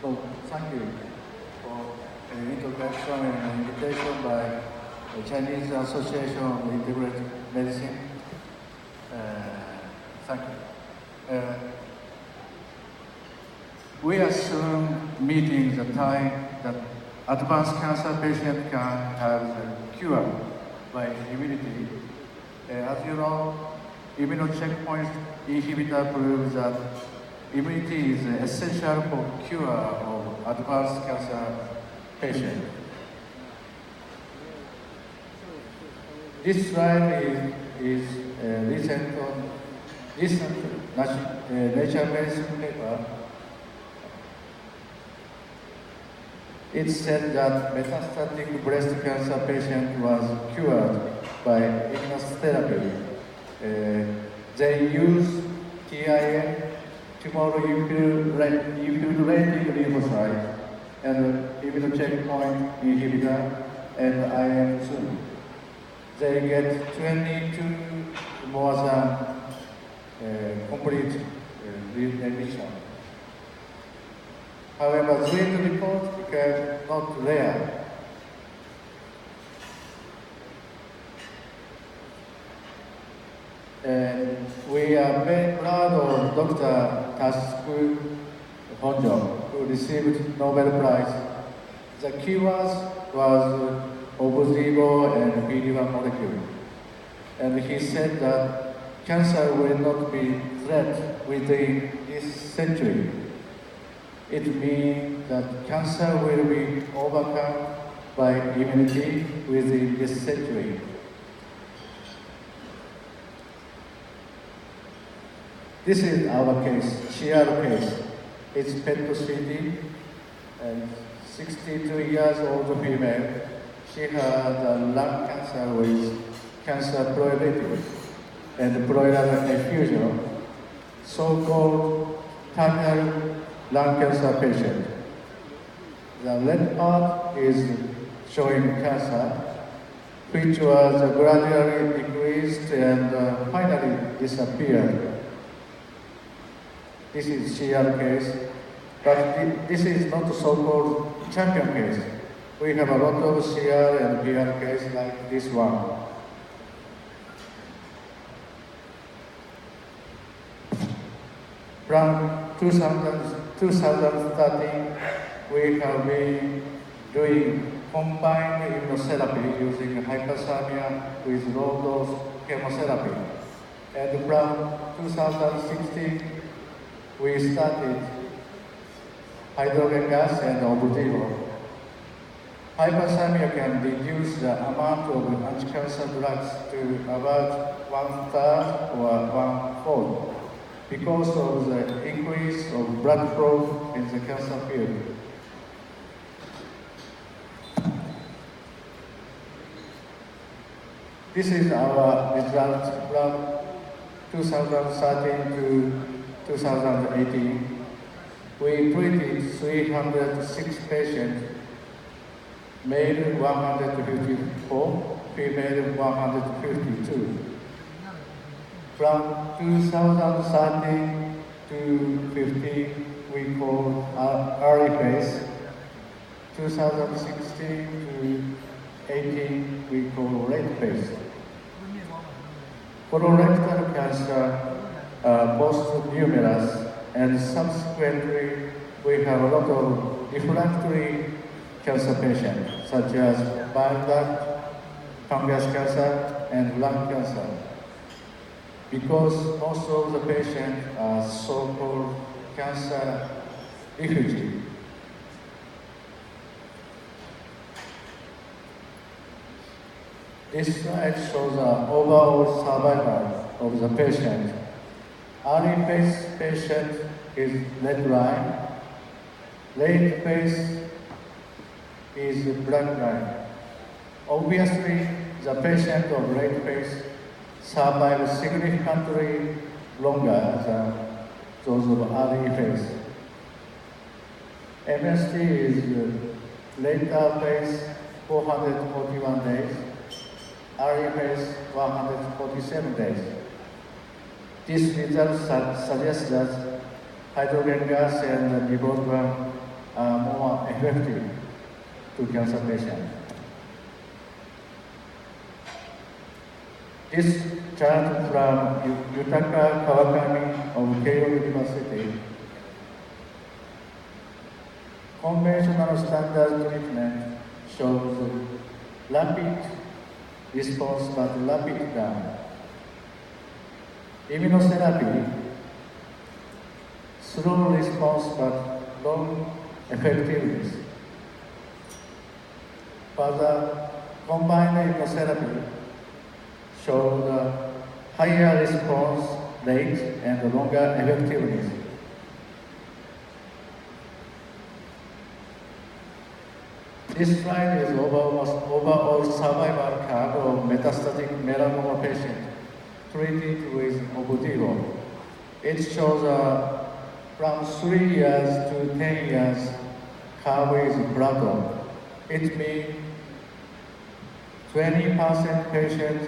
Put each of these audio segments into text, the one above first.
So thank you for introduction and invitation by the Chinese Association of Integrative Medicine. Thank you. We are soon meeting the time that advanced cancer patients can have a cure by immunity. As you know, immunocheckpoint inhibitor proves that immunity is essential for cure of advanced cancer patients. This slide is recent Nature Medicine paper. It said that metastatic breast cancer patient was cured by immunotherapy. They use TIM, tumor-infiltrating lymphocyte, and immunocheckpoint inhibitor, and IM soon. They get 22 more than complete remission. However, these reports became not rare. And we are very proud of Dr. Tasuku Honjo, who received Nobel Prize. The keywords was Obuzivo and PD-1 molecule. And he said that cancer will not be threat within this century. It means that cancer will be overcome by immunity within this century. This is our case, CR case. It's PET-CT, and 62 years old female. She had lung cancer with cancer proliferative and pleural effusion, so-called terminal lung cancer patient. The red part is showing cancer, which was gradually decreased and finally disappeared. This is CR case, but this is not the so-called champion case. We have a lot of CR and PR cases like this one. From 2013, we have been doing combined immunotherapy using hyperthermia with low-dose chemotherapy. And from 2016, we started hydrogen gas and Obuzivo. Hyperthermia can reduce the amount of anti-cancer drugs to about 1/3 or 1/4 because of the increase of blood flow in the cancer field. This is our result from 2013 to 2018. We treated 306 patients, male 154, female 152. From 2013 to 15, we call early phase. 2016 to 18, we call late phase. Colorectal cancer most numerous, and subsequently we have a lot of refractory cancer patients, such as bile duct, pancreas cancer, and lung cancer. Because most of the patients are so-called cancer refugees. This slide shows the overall survival of the patient. Early phase patient is red line. Late phase is black line. Obviously, the patient of late phase survive significantly longer than those of early phase. MST is later phase 441 days, early phase 147 days. This result suggests that hydrogen gas and nivolumab are more effective to cancer patients. This chart from Yutaka Kawakami of Keio University. Conventional standard treatment shows rapid response but rapid down. Immunotherapy, slow response but long effectiveness. Further, combined immunotherapy showed a higher response rate and longer effectiveness. This slide is overall survival curve of metastatic melanoma patients treated with Opdivo. It shows from 3 years to 10 years curve is plateau. It means 20% patients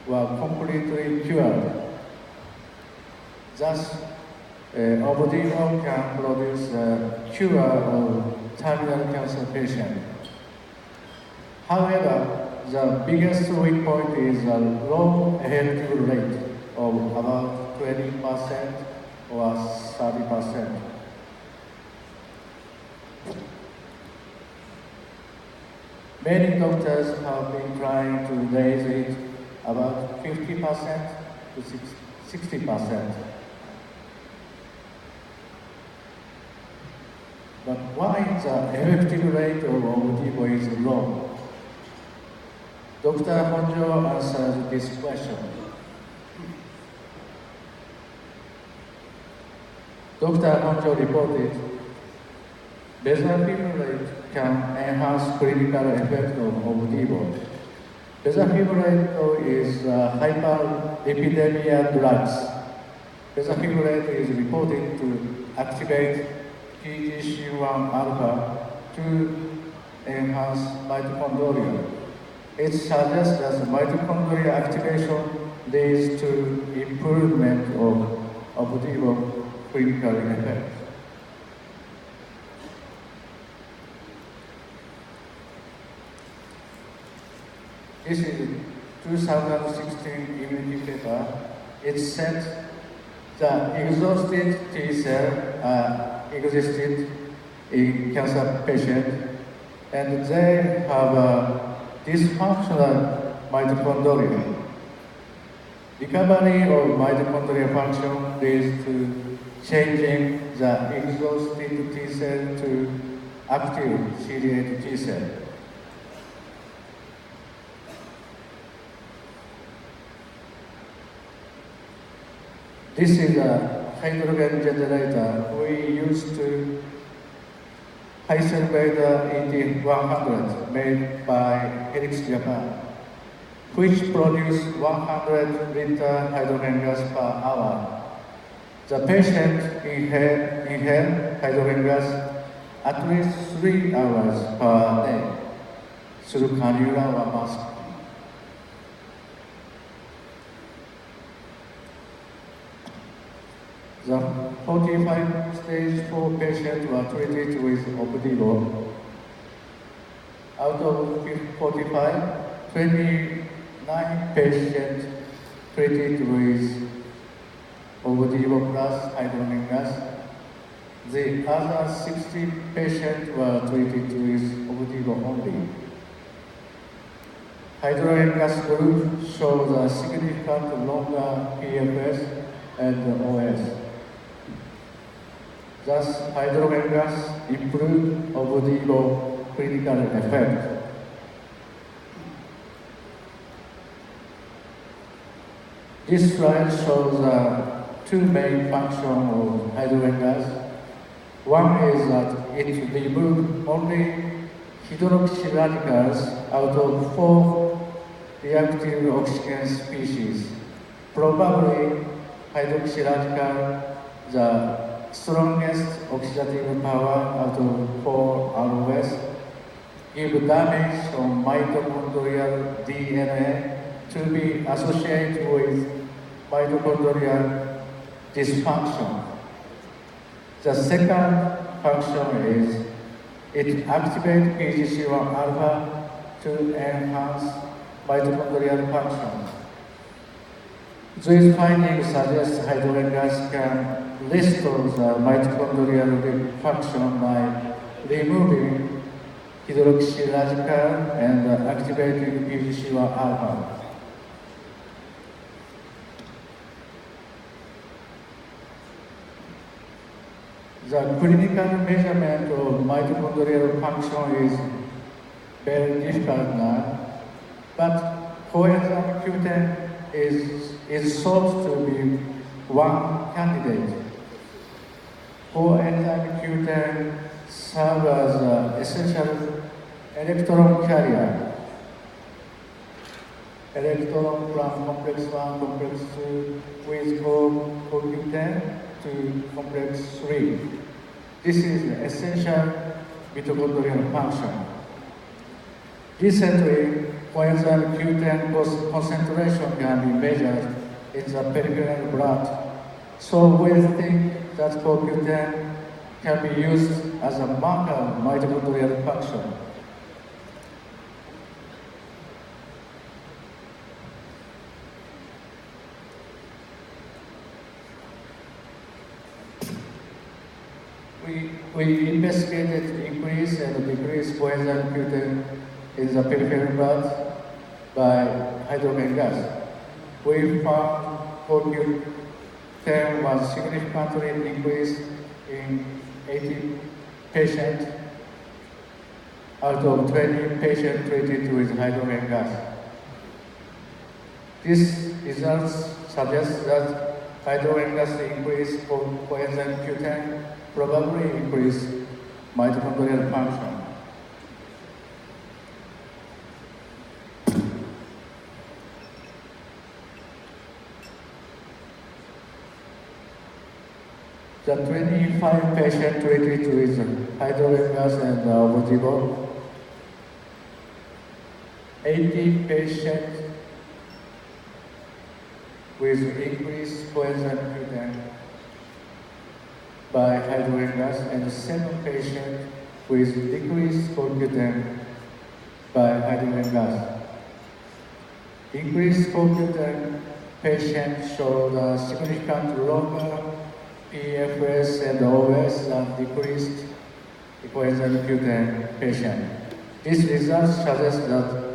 were completely cured. Thus, Opdivo can produce a cure of terminal cancer patient. However, the biggest weak point is a low effective rate of about 20% or 30%. Many doctors have been trying to raise it about 50% to 60%. But why the effective rate of Opdivo is low? Dr. Honjo answered this question. Dr. Honjo reported, bezafibrate can enhance clinical effect of Opdivo. Bezafibrate is hyperlipidemia drugs. Bezafibrate is reported to activate PGC1 alpha to enhance mitochondria. It suggests that mitochondrial activation leads to improvement of Opdivo clinical effect. This is 2016 immunity paper. It said the exhausted T cell existed in cancer patients, and they have a dysfunctional mitochondria. Recovery of mitochondrial function leads to changing the exhausted T cell to active CD8 T cell. This is a hydrogen generator we used to Heisenberg ET100 made by Helix Japan, which produces 100 liter hydrogen gas per hour. The patient inhale hydrogen gas at least 3 hours per day through cannula or mask. The 45 stage 4 patients were treated with Opdivo. Out of 45, 29 patients treated with Opdivo plus hydrogen gas. The other 60 patients were treated with Opdivo only. Hydrogen gas group shows a significant longer PFS and OS. Thus, hydrogen gas improved Opdivo clinical effect. This slide shows two main functions of hydrogen gas. One is that it removes only hydroxy radicals out of 4 reactive oxygen species. Probably hydroxy radical, the strongest oxidative power out of 4 ROS, give damage on mitochondrial DNA to be associated with mitochondrial dysfunction. The second function is it activates PGC1 alpha to enhance mitochondrial function. These findings suggest hydrogen gas can restore the mitochondrial function by removing hydroxy radical and activating PGC1 alpha. The clinical measurement of mitochondrial function is very difficult now, but coenzyme Q10 is thought to be one candidate. Coenzyme Q10 serves as an essential electron carrier. Electron from complex 1, complex 2 with CoQ10 to complex 3. This is the essential mitochondrial function. Recently, coenzyme Q10 concentration can be measured in the peripheral blood, so we think that CoQ10 can be used as a marker of mitochondrial function. We investigated increase and decrease coenzyme Q10 in the peripheral blood by hydrogen gas. We found CoQ10 was significantly increased in 80 patients out of 20 patients treated with hydrogen gas. These results suggest that hydrogen gas increase coenzyme Q10 probably increase mitochondrial function. The 25 patients treated with hydrogen gas and Votivo, 80 patients with increased coenzyme Q10 by hydrogen gas and 7 patients with decreased CoQ10 by hydrogen gas. Increased CoQ10 patients showed a significant longer PFS and OS than decreased coenzyme Q10 patient. This result suggests that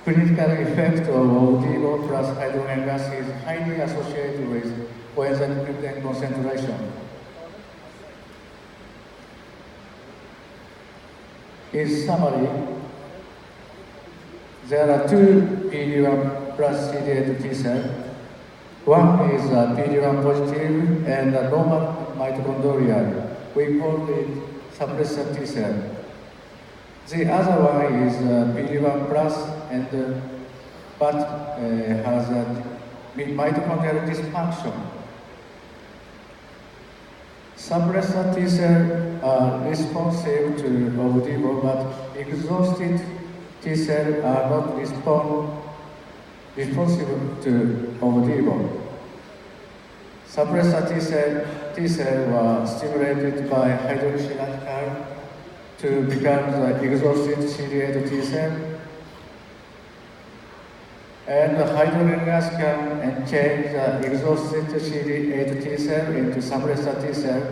clinical effect of Votivo plus hydrogen gas is highly associated with coenzyme Q10 concentration. In summary, there are two PD-1 plus CD8 T cells. One is PD-1 positive and a normal mitochondria. We call it suppressor T cell. The other one is PD-1 plus but has a mitochondrial dysfunction. Suppressor T cells are responsive to Votivo, but exhausted T cells are not responsive to Votivo. Suppressor T cells were stimulated by hydroxy radical to become the exhausted CD8 T cell, and the hydrogen gas can change the exhausted CD8 T cell into suppressor T cell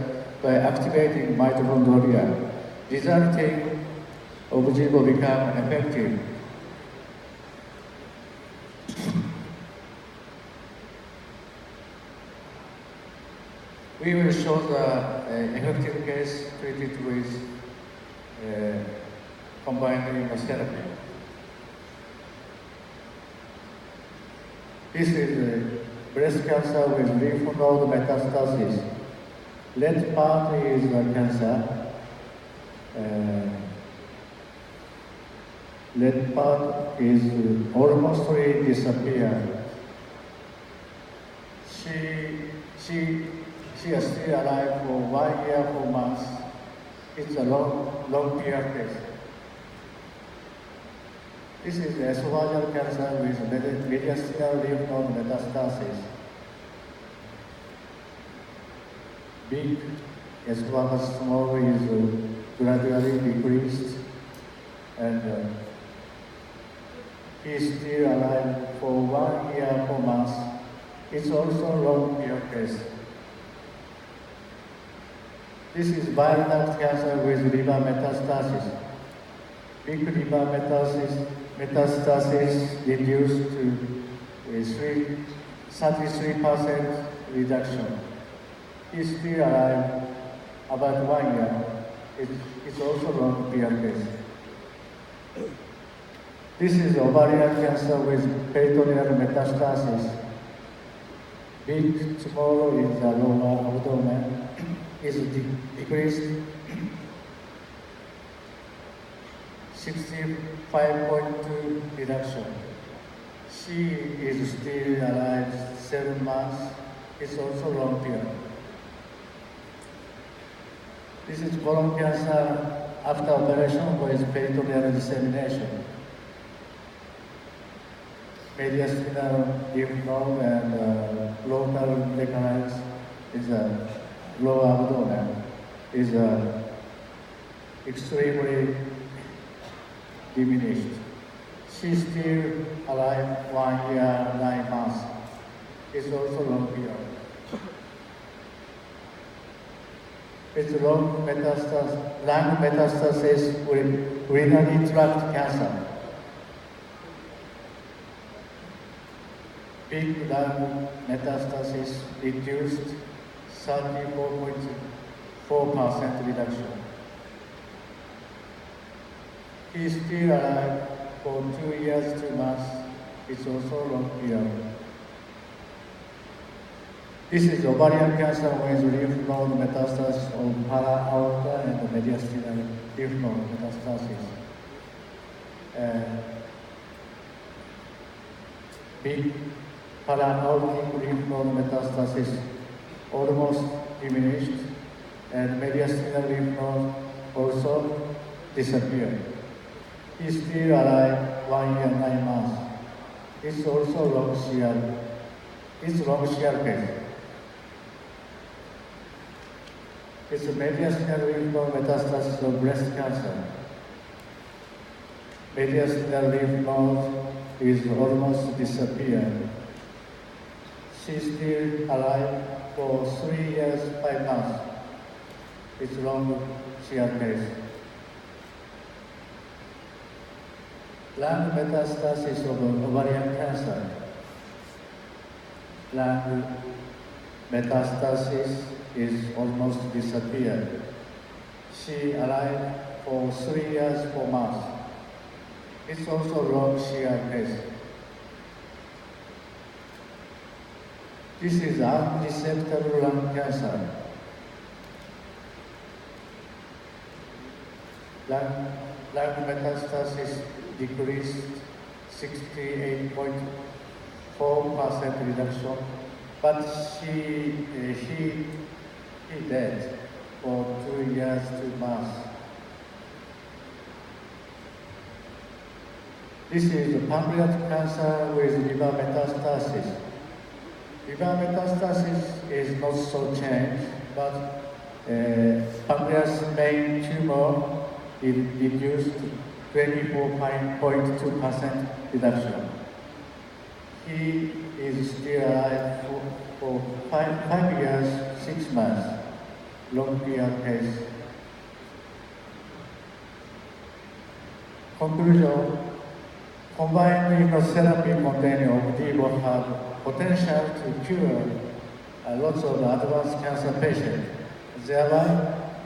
by activating mitochondria, resulting Votivo become effective. We will show the effective case treated with combined immunotherapy. This is breast cancer with lymph node metastasis. Red part is the cancer. Red part is almost disappeared. She is still alive for 1 year, 4 months. It's a long period case. This is esophageal cancer with mediastinal lymph node metastasis. Big as well as small is gradually decreased, and he is still alive for 1 year, 4 months. It's also long period case. This is bile duct cancer with liver metastasis. Big liver metastasis reduced to 33% reduction. He's still alive about 1 year. It's also long period case. This is ovarian cancer with peritoneal metastasis. Big tumor in the lower abdomen is decreased 65.2 reduction. She is still alive 7 months. It's also long period. This is colon cancer after operation with peritoneal dissemination. Mediastinal lymph node and local recurrence is a lower abdomen is extremely diminished. She's still alive 1 year, 9 months. It's also long period. It's lung metastasis with urinary tract cancer. Big lung metastasis reduced 34.4% reduction. He is still alive for 2 years, 2 months. It's also long period. This is ovarian cancer with lymph node metastasis of para-aorta and mediastinal lymph node metastasis. Big para-aortic lymph node metastasis almost diminished, and mediastinal lymph node also disappeared. He's still alive 1 year, 9 months. It's also long shear case. It's a mediastinal lymph node metastasis of breast cancer. Mediastinal lymph node is almost disappeared. She's still alive for 3 years, 5 months. It's long shear case. Lung metastasis of ovarian cancer. Lung metastasis is almost disappeared. She alive for 3 years, 4 months. It's also long shear case. This is unresectable lung cancer. Lung metastasis decreased 68.4% reduction, but he dead for 2 years, 2 months. This is pancreatic cancer with liver metastasis. Liver metastasis is not so changed, but pancreas main tumor is reduced 24.2% reduction. He is still alive for 5 years, 6 months, long period case. Conclusion, combined immunotherapy containing Opdivo have potential to cure lots of advanced cancer patients. Thereby,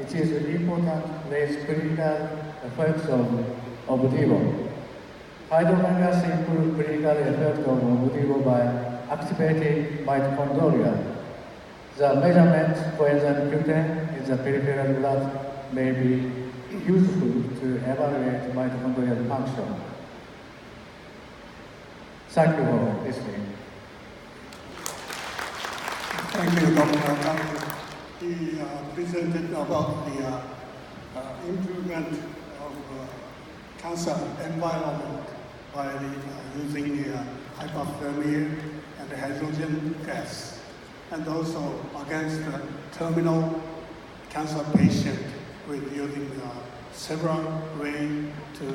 it is important to raise clinical effects of Opdivo. Hydromegas improve clinical effect of Opdivo by activating mitochondria. The measurement for enzyme Q10 in the peripheral blood may be useful to evaluate mitochondrial function. Thank you for listening. Thank you, Dr. He presented about the improvement of cancer environment by using the hypothermia and the hydrogen gas, and also against terminal cancer. cancer patient with using several ways to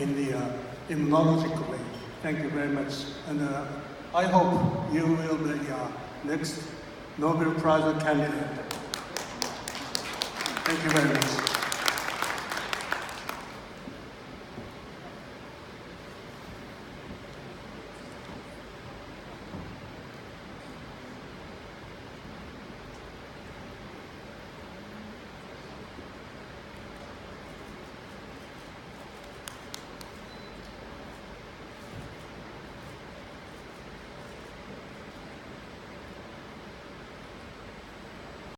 in the immunological way. Thank you very much, and I hope you will be next Nobel Prize candidate. Thank you very much.